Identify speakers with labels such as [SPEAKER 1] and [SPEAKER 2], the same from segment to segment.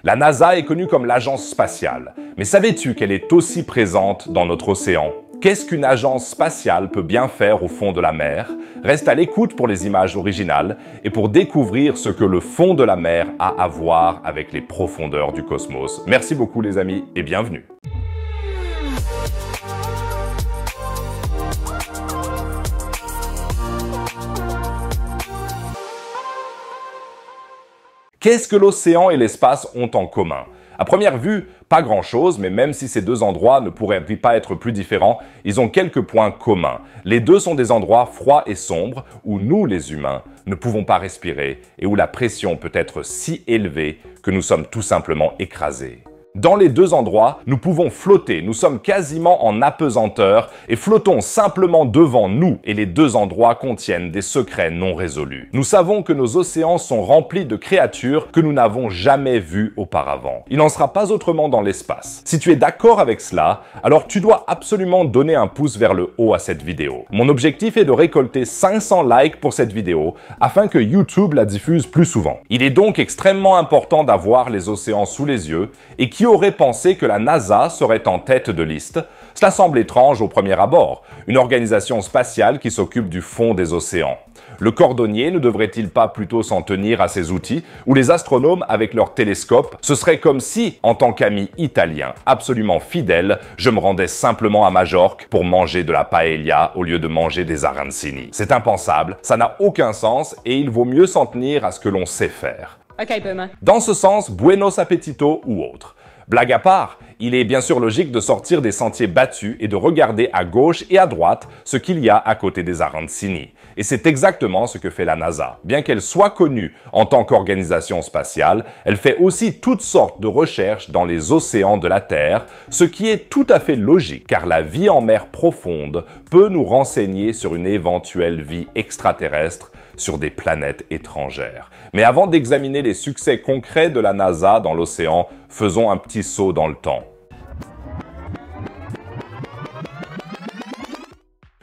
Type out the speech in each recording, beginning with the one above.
[SPEAKER 1] La NASA est connue comme l'agence spatiale, mais savais-tu qu'elle est aussi présente dans notre océan? Qu'est-ce qu'une agence spatiale peut bien faire au fond de la mer? Reste à l'écoute pour les images originales et pour découvrir ce que le fond de la mer a à voir avec les profondeurs du cosmos. Merci beaucoup les amis et bienvenue. Qu'est-ce que l'océan et l'espace ont en commun? À première vue, pas grand-chose, mais même si ces deux endroits ne pourraient pas être plus différents, ils ont quelques points communs. Les deux sont des endroits froids et sombres où nous, les humains, ne pouvons pas respirer et où la pression peut être si élevée que nous sommes tout simplement écrasés. Dans les deux endroits, nous pouvons flotter, nous sommes quasiment en apesanteur et flottons simplement devant nous et les deux endroits contiennent des secrets non résolus. Nous savons que nos océans sont remplis de créatures que nous n'avons jamais vues auparavant. Il n'en sera pas autrement dans l'espace. Si tu es d'accord avec cela, alors tu dois absolument donner un pouce vers le haut à cette vidéo. Mon objectif est de récolter 500 likes pour cette vidéo afin que YouTube la diffuse plus souvent. Il est donc extrêmement important d'avoir les océans sous les yeux et qui aurait pensé que la NASA serait en tête de liste? Cela semble étrange au premier abord, une organisation spatiale qui s'occupe du fond des océans. Le cordonnier ne devrait-il pas plutôt s'en tenir à ces outils, ou les astronomes avec leurs télescopes? Ce serait comme si, en tant qu'ami italien absolument fidèle, je me rendais simplement à Majorque pour manger de la paella au lieu de manger des arancini. C'est impensable, ça n'a aucun sens et il vaut mieux s'en tenir à ce que l'on sait faire.
[SPEAKER 2] Ok, boomer.
[SPEAKER 1] Dans ce sens, buenos appetito ou autre. Blague à part, il est bien sûr logique de sortir des sentiers battus et de regarder à gauche et à droite ce qu'il y a à côté des arancini. Et c'est exactement ce que fait la NASA. Bien qu'elle soit connue en tant qu'organisation spatiale, elle fait aussi toutes sortes de recherches dans les océans de la Terre, ce qui est tout à fait logique, car la vie en mer profonde peut nous renseigner sur une éventuelle vie extraterrestre sur des planètes étrangères. Mais avant d'examiner les succès concrets de la NASA dans l'océan, faisons un petit saut dans le temps.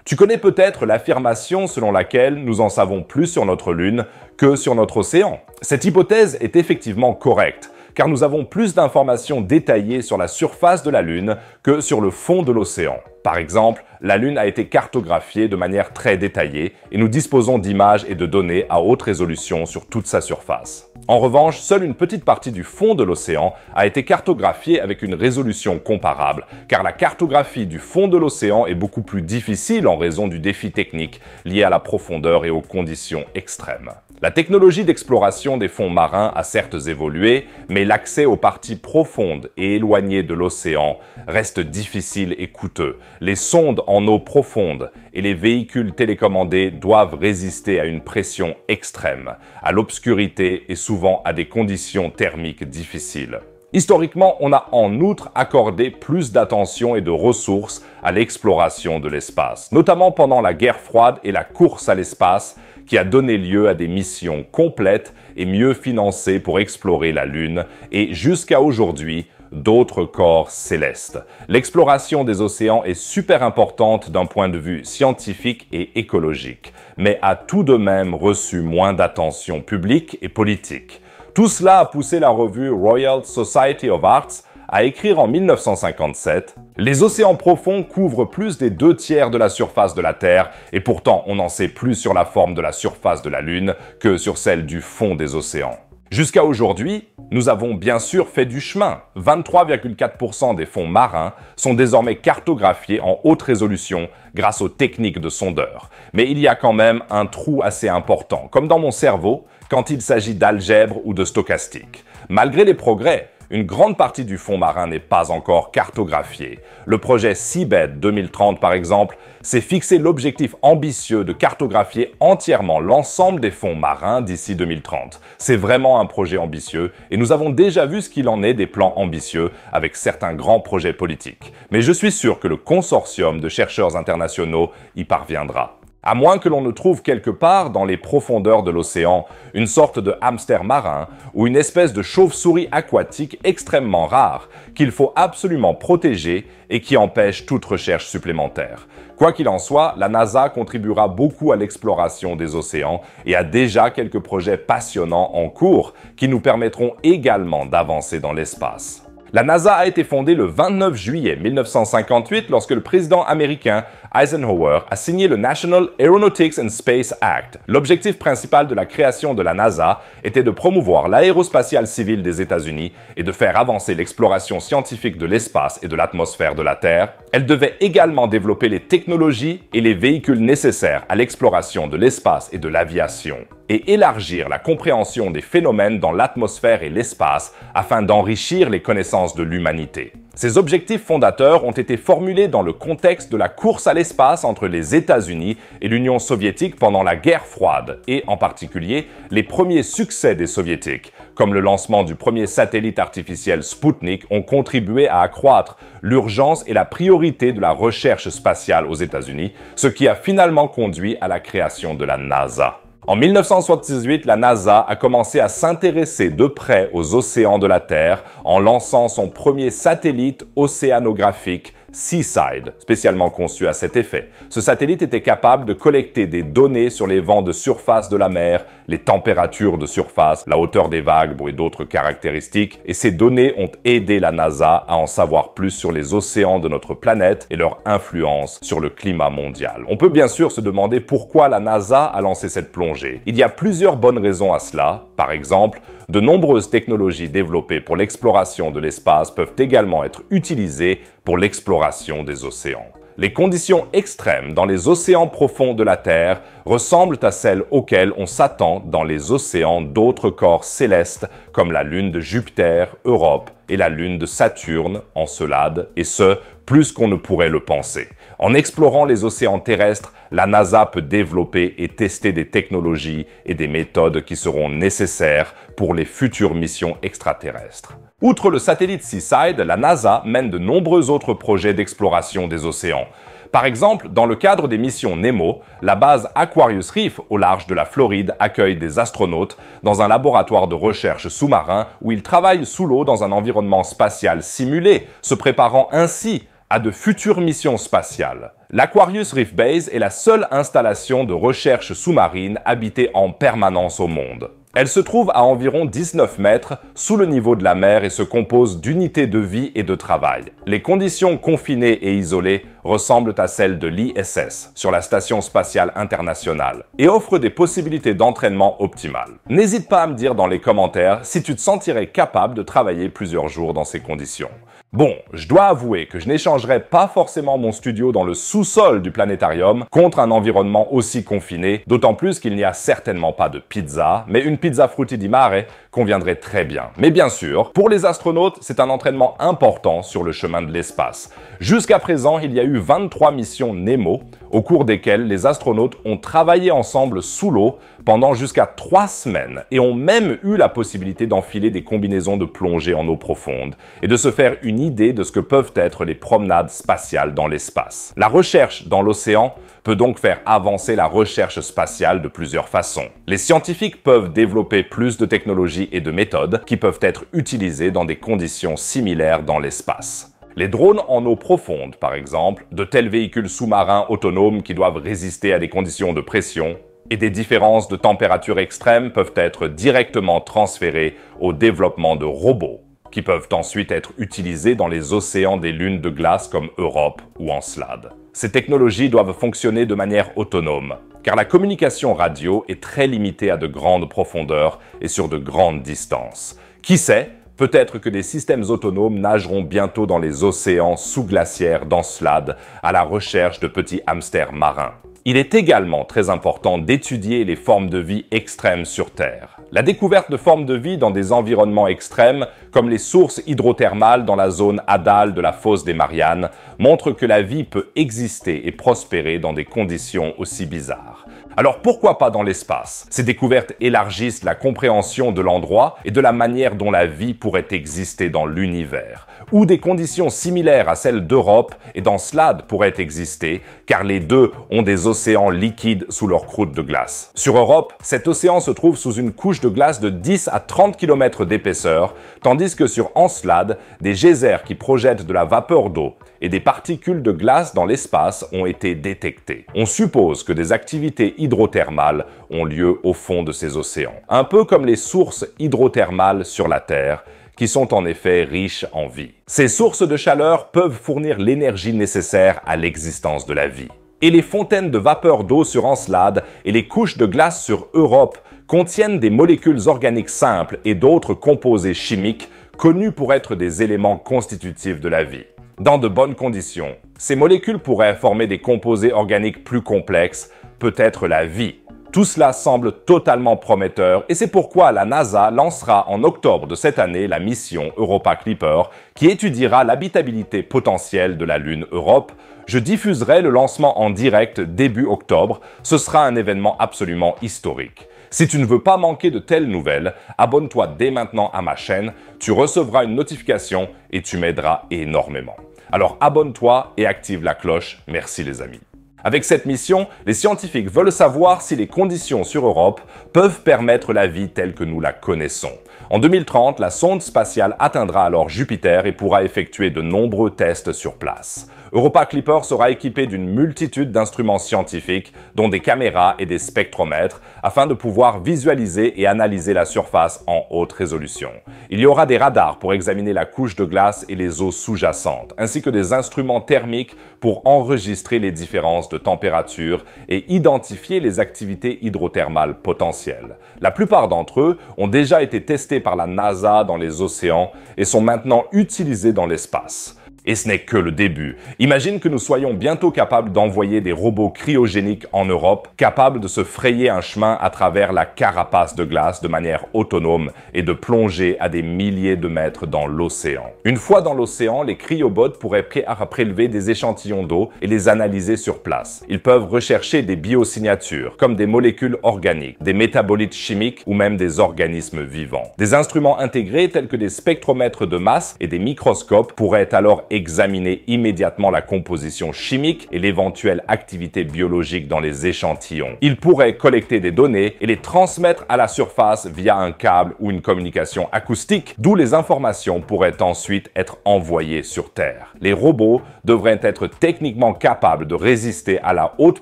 [SPEAKER 1] Tu connais peut-être l'affirmation selon laquelle nous en savons plus sur notre Lune que sur notre océan. Cette hypothèse est effectivement correcte, car nous avons plus d'informations détaillées sur la surface de la Lune que sur le fond de l'océan. Par exemple, la Lune a été cartographiée de manière très détaillée et nous disposons d'images et de données à haute résolution sur toute sa surface. En revanche, seule une petite partie du fond de l'océan a été cartographiée avec une résolution comparable, car la cartographie du fond de l'océan est beaucoup plus difficile en raison du défi technique lié à la profondeur et aux conditions extrêmes. La technologie d'exploration des fonds marins a certes évolué, mais l'accès aux parties profondes et éloignées de l'océan reste difficile et coûteux. Les sondes en eau profonde et les véhicules télécommandés doivent résister à une pression extrême, à l'obscurité et souvent à des conditions thermiques difficiles. Historiquement, on a en outre accordé plus d'attention et de ressources à l'exploration de l'espace, notamment pendant la guerre froide et la course à l'espace qui a donné lieu à des missions complètes et mieux financées pour explorer la Lune et jusqu'à aujourd'hui, d'autres corps célestes. L'exploration des océans est super importante d'un point de vue scientifique et écologique, mais a tout de même reçu moins d'attention publique et politique. Tout cela a poussé la revue Royal Society of Arts à écrire en 1957 « Les océans profonds couvrent plus des 2/3 de la surface de la Terre et pourtant on en sait plus sur la forme de la surface de la Lune que sur celle du fond des océans. » Jusqu'à aujourd'hui, nous avons bien sûr fait du chemin. 23,4% des fonds marins sont désormais cartographiés en haute résolution grâce aux techniques de sondeurs. Mais il y a quand même un trou assez important, comme dans mon cerveau, quand il s'agit d'algèbre ou de stochastique. Malgré les progrès, une grande partie du fond marin n'est pas encore cartographiée. Le projet Seabed 2030, par exemple, s'est fixé l'objectif ambitieux de cartographier entièrement l'ensemble des fonds marins d'ici 2030. C'est vraiment un projet ambitieux et nous avons déjà vu ce qu'il en est des plans ambitieux avec certains grands projets politiques. Mais je suis sûr que le consortium de chercheurs internationaux y parviendra. À moins que l'on ne trouve quelque part dans les profondeurs de l'océan une sorte de hamster marin ou une espèce de chauve-souris aquatique extrêmement rare qu'il faut absolument protéger et qui empêche toute recherche supplémentaire. Quoi qu'il en soit, la NASA contribuera beaucoup à l'exploration des océans et a déjà quelques projets passionnants en cours qui nous permettront également d'avancer dans l'espace. La NASA a été fondée le 29 juillet 1958 lorsque le président américain Eisenhower a signé le National Aeronautics and Space Act. L'objectif principal de la création de la NASA était de promouvoir l'aérospatiale civile des États-Unis et de faire avancer l'exploration scientifique de l'espace et de l'atmosphère de la Terre. Elle devait également développer les technologies et les véhicules nécessaires à l'exploration de l'espace et de l'aviation, et élargir la compréhension des phénomènes dans l'atmosphère et l'espace afin d'enrichir les connaissances de l'humanité. Ces objectifs fondateurs ont été formulés dans le contexte de la course à l'espace entre les États-Unis et l'Union soviétique pendant la guerre froide, et en particulier les premiers succès des soviétiques, comme le lancement du premier satellite artificiel Sputnik, ont contribué à accroître l'urgence et la priorité de la recherche spatiale aux États-Unis, ce qui a finalement conduit à la création de la NASA. En 1978, la NASA a commencé à s'intéresser de près aux océans de la Terre en lançant son premier satellite océanographique Seaside, spécialement conçu à cet effet. Ce satellite était capable de collecter des données sur les vents de surface de la mer, les températures de surface, la hauteur des vagues et d'autres caractéristiques, et ces données ont aidé la NASA à en savoir plus sur les océans de notre planète et leur influence sur le climat mondial. On peut bien sûr se demander pourquoi la NASA a lancé cette plongée. Il y a plusieurs bonnes raisons à cela. Par exemple, de nombreuses technologies développées pour l'exploration de l'espace peuvent également être utilisées pour l'exploration des océans. Les conditions extrêmes dans les océans profonds de la Terre ressemblent à celles auxquelles on s'attend dans les océans d'autres corps célestes comme la Lune de Jupiter, Europe, et la Lune de Saturne, Encelade, et ce, plus qu'on ne pourrait le penser. En explorant les océans terrestres, la NASA peut développer et tester des technologies et des méthodes qui seront nécessaires pour les futures missions extraterrestres. Outre le satellite Seaside, la NASA mène de nombreux autres projets d'exploration des océans. Par exemple, dans le cadre des missions Nemo, la base Aquarius Reef au large de la Floride accueille des astronautes dans un laboratoire de recherche sous-marin où ils travaillent sous l'eau dans un environnement spatial simulé, se préparant ainsi à de futures missions spatiales. L'Aquarius Reef Base est la seule installation de recherche sous-marine habitée en permanence au monde. Elle se trouve à environ 19 mètres sous le niveau de la mer et se compose d'unités de vie et de travail. Les conditions confinées et isolées ressemblent à celles de l'ISS, sur la Station spatiale internationale, et offrent des possibilités d'entraînement optimales. N'hésite pas à me dire dans les commentaires si tu te sentirais capable de travailler plusieurs jours dans ces conditions. Bon, je dois avouer que je n'échangerai pas forcément mon studio dans le sous-sol du planétarium contre un environnement aussi confiné, d'autant plus qu'il n'y a certainement pas de pizza, mais une pizza frutti di mare conviendrait très bien. Mais bien sûr, pour les astronautes, c'est un entraînement important sur le chemin de l'espace. Jusqu'à présent, il y a eu 23 missions Nemo, au cours desquelles les astronautes ont travaillé ensemble sous l'eau pendant jusqu'à 3 semaines et ont même eu la possibilité d'enfiler des combinaisons de plongée en eau profonde et de se faire une idée de ce que peuvent être les promenades spatiales dans l'espace. La recherche dans l'océan peut donc faire avancer la recherche spatiale de plusieurs façons. Les scientifiques peuvent développer plus de technologies et de méthodes qui peuvent être utilisées dans des conditions similaires dans l'espace. Les drones en eau profonde, par exemple, de tels véhicules sous-marins autonomes qui doivent résister à des conditions de pression et des différences de température extrêmes peuvent être directement transférés au développement de robots, qui peuvent ensuite être utilisés dans les océans des lunes de glace comme Europe ou Encelade. Ces technologies doivent fonctionner de manière autonome, car la communication radio est très limitée à de grandes profondeurs et sur de grandes distances. Qui sait, peut-être que des systèmes autonomes nageront bientôt dans les océans sous-glaciaires d'Encelade à la recherche de petits hamsters marins. Il est également très important d'étudier les formes de vie extrêmes sur Terre. La découverte de formes de vie dans des environnements extrêmes, comme les sources hydrothermales dans la zone hadale de la fosse des Mariannes, montrent que la vie peut exister et prospérer dans des conditions aussi bizarres. Alors pourquoi pas dans l'espace? Ces découvertes élargissent la compréhension de l'endroit et de la manière dont la vie pourrait exister dans l'univers, où des conditions similaires à celles d'Europe et d'Encelade pourraient exister, car les deux ont des océans liquides sous leur croûte de glace. Sur Europe, cet océan se trouve sous une couche de glace de 10 à 30 km d'épaisseur, tandis que sur Encelade, des geysers qui projettent de la vapeur d'eau et des particules de glace dans l'espace ont été détectés. On suppose que des activités hydrothermales ont lieu au fond de ces océans, un peu comme les sources hydrothermales sur la Terre, qui sont en effet riches en vie. Ces sources de chaleur peuvent fournir l'énergie nécessaire à l'existence de la vie. Et les fontaines de vapeur d'eau sur Encelade et les couches de glace sur Europe contiennent des molécules organiques simples et d'autres composés chimiques connus pour être des éléments constitutifs de la vie. Dans de bonnes conditions, ces molécules pourraient former des composés organiques plus complexes, peut-être la vie. Tout cela semble totalement prometteur et c'est pourquoi la NASA lancera en octobre de cette année la mission Europa Clipper qui étudiera l'habitabilité potentielle de la Lune Europe. Je diffuserai le lancement en direct début octobre. Ce sera un événement absolument historique. Si tu ne veux pas manquer de telles nouvelles, abonne-toi dès maintenant à ma chaîne, tu recevras une notification et tu m'aideras énormément. Alors abonne-toi et active la cloche. Merci les amis. Avec cette mission, les scientifiques veulent savoir si les conditions sur Europe peuvent permettre la vie telle que nous la connaissons. En 2030, la sonde spatiale atteindra alors Jupiter et pourra effectuer de nombreux tests sur place. Europa Clipper sera équipé d'une multitude d'instruments scientifiques, dont des caméras et des spectromètres, afin de pouvoir visualiser et analyser la surface en haute résolution. Il y aura des radars pour examiner la couche de glace et les eaux sous-jacentes, ainsi que des instruments thermiques pour enregistrer les différences de température et identifier les activités hydrothermales potentielles. La plupart d'entre eux ont déjà été testés par la NASA dans les océans et sont maintenant utilisés dans l'espace. Et ce n'est que le début. Imagine que nous soyons bientôt capables d'envoyer des robots cryogéniques en Europe, capables de se frayer un chemin à travers la carapace de glace de manière autonome et de plonger à des milliers de mètres dans l'océan. Une fois dans l'océan, les cryobots pourraient prélever des échantillons d'eau et les analyser sur place. Ils peuvent rechercher des biosignatures, comme des molécules organiques, des métabolites chimiques ou même des organismes vivants. Des instruments intégrés tels que des spectromètres de masse et des microscopes pourraient alors examiner immédiatement la composition chimique et l'éventuelle activité biologique dans les échantillons. Ils pourraient collecter des données et les transmettre à la surface via un câble ou une communication acoustique, d'où les informations pourraient ensuite être envoyées sur Terre. Les robots devraient être techniquement capables de résister à la haute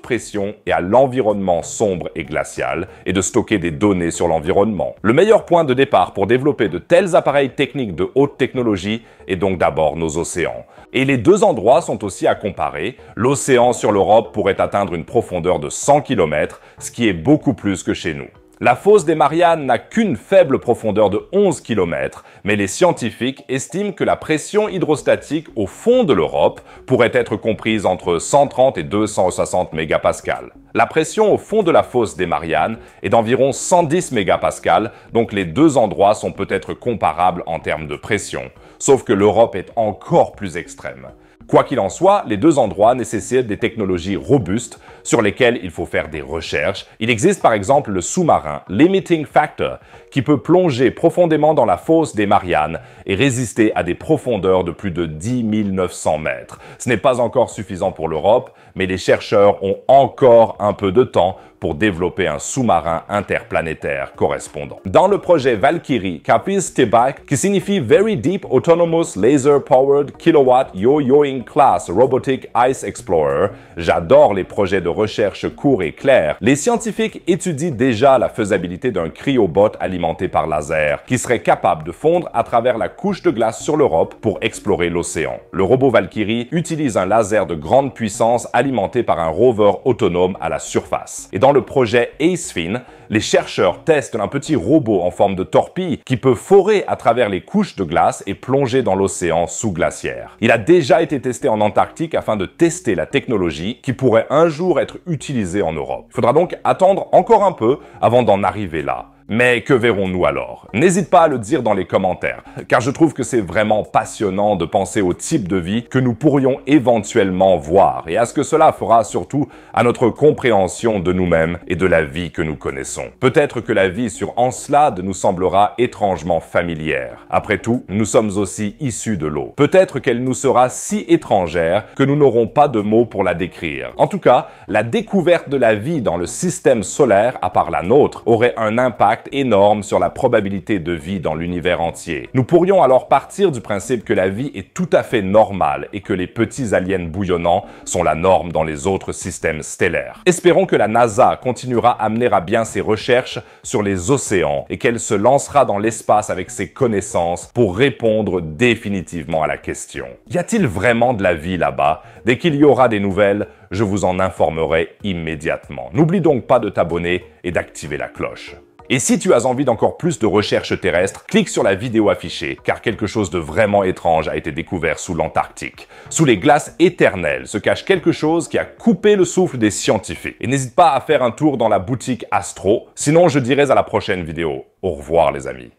[SPEAKER 1] pression et à l'environnement sombre et glacial et de stocker des données sur l'environnement. Le meilleur point de départ pour développer de tels appareils techniques de haute technologie est donc d'abord nos océans. Et les deux endroits sont aussi à comparer. L'océan sur l'Europe pourrait atteindre une profondeur de 100 km, ce qui est beaucoup plus que chez nous. La fosse des Mariannes n'a qu'une faible profondeur de 11 km, mais les scientifiques estiment que la pression hydrostatique au fond de l'Europe pourrait être comprise entre 130 et 260 mégapascales. La pression au fond de la fosse des Mariannes est d'environ 110 mégapascales, donc les deux endroits sont peut-être comparables en termes de pression, sauf que l'Europe est encore plus extrême. Quoi qu'il en soit, les deux endroits nécessitent des technologies robustes sur lesquelles il faut faire des recherches. Il existe par exemple le sous-marin Limiting Factor qui peut plonger profondément dans la fosse des Mariannes et résister à des profondeurs de plus de 10 900 mètres. Ce n'est pas encore suffisant pour l'Europe, mais les chercheurs ont encore un peu de temps pour développer un sous-marin interplanétaire correspondant. Dans le projet Valkyrie, Kapis Tibak, qui signifie Very Deep Autonomous Laser Powered Kilowatt Yo-Yoing Class Robotic Ice Explorer, j'adore les projets de recherche courts et clairs, les scientifiques étudient déjà la faisabilité d'un cryobot alimenté par laser, qui serait capable de fondre à travers la couche de glace sur l'Europe pour explorer l'océan. Le robot Valkyrie utilise un laser de grande puissance alimenté par un rover autonome à la surface. Et dans le projet ACEFIN, les chercheurs testent un petit robot en forme de torpille qui peut forer à travers les couches de glace et plonger dans l'océan sous-glaciaire. Il a déjà été testé en Antarctique afin de tester la technologie qui pourrait un jour être utilisée en Europe. Il faudra donc attendre encore un peu avant d'en arriver là. Mais que verrons-nous alors? N'hésite pas à le dire dans les commentaires, car je trouve que c'est vraiment passionnant de penser au type de vie que nous pourrions éventuellement voir, et à ce que cela fera surtout à notre compréhension de nous-mêmes et de la vie que nous connaissons. Peut-être que la vie sur Encelade nous semblera étrangement familière. Après tout, nous sommes aussi issus de l'eau. Peut-être qu'elle nous sera si étrangère que nous n'aurons pas de mots pour la décrire. En tout cas, la découverte de la vie dans le système solaire, à part la nôtre, aurait un impact énorme sur la probabilité de vie dans l'univers entier. Nous pourrions alors partir du principe que la vie est tout à fait normale et que les petits aliens bouillonnants sont la norme dans les autres systèmes stellaires. Espérons que la NASA continuera à mener à bien ses recherches sur les océans et qu'elle se lancera dans l'espace avec ses connaissances pour répondre définitivement à la question. Y a-t-il vraiment de la vie là-bas? Dès qu'il y aura des nouvelles, je vous en informerai immédiatement. N'oublie donc pas de t'abonner et d'activer la cloche. Et si tu as envie d'encore plus de recherches terrestres, clique sur la vidéo affichée, car quelque chose de vraiment étrange a été découvert sous l'Antarctique. Sous les glaces éternelles se cache quelque chose qui a coupé le souffle des scientifiques. Et n'hésite pas à faire un tour dans la boutique Astro, sinon je dirai à la prochaine vidéo. Au revoir les amis.